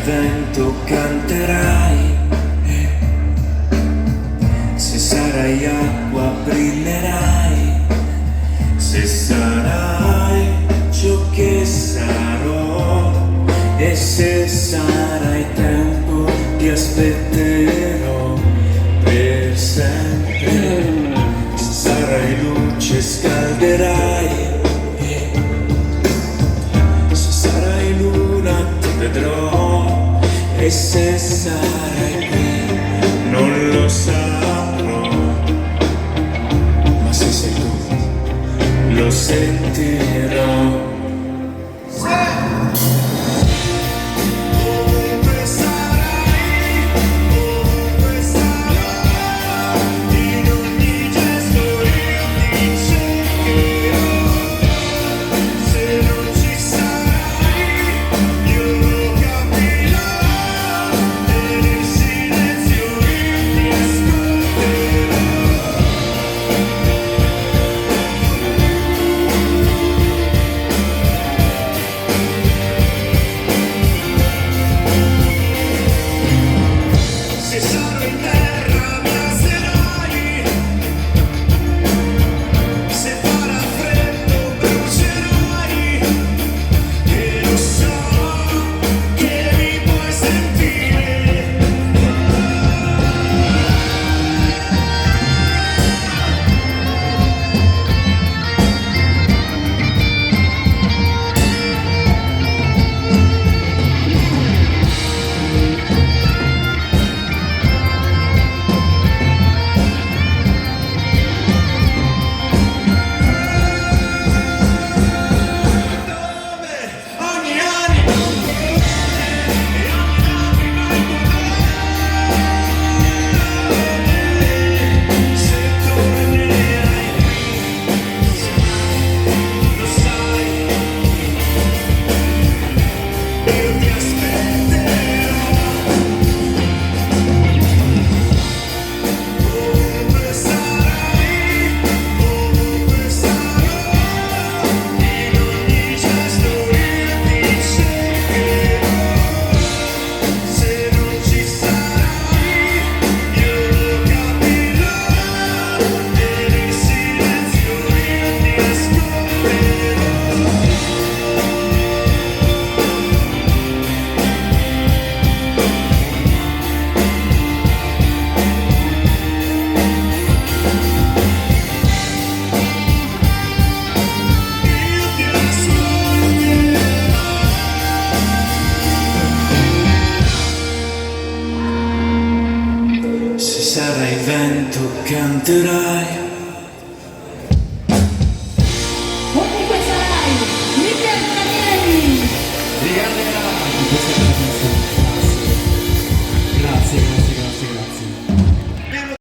vento canterai, se sarai acqua brillerai, se sarai ciò che sarò, e se sarai tempo ti aspetterò per sempre. Se sarai luce scalderai, se sarai luna ti vedrò, e se sarai qui non lo saprò, ma se sei tu lo sentirò. Sarai vento, canterai. Comunque sarai Michel Danieli. Grazie, grazie.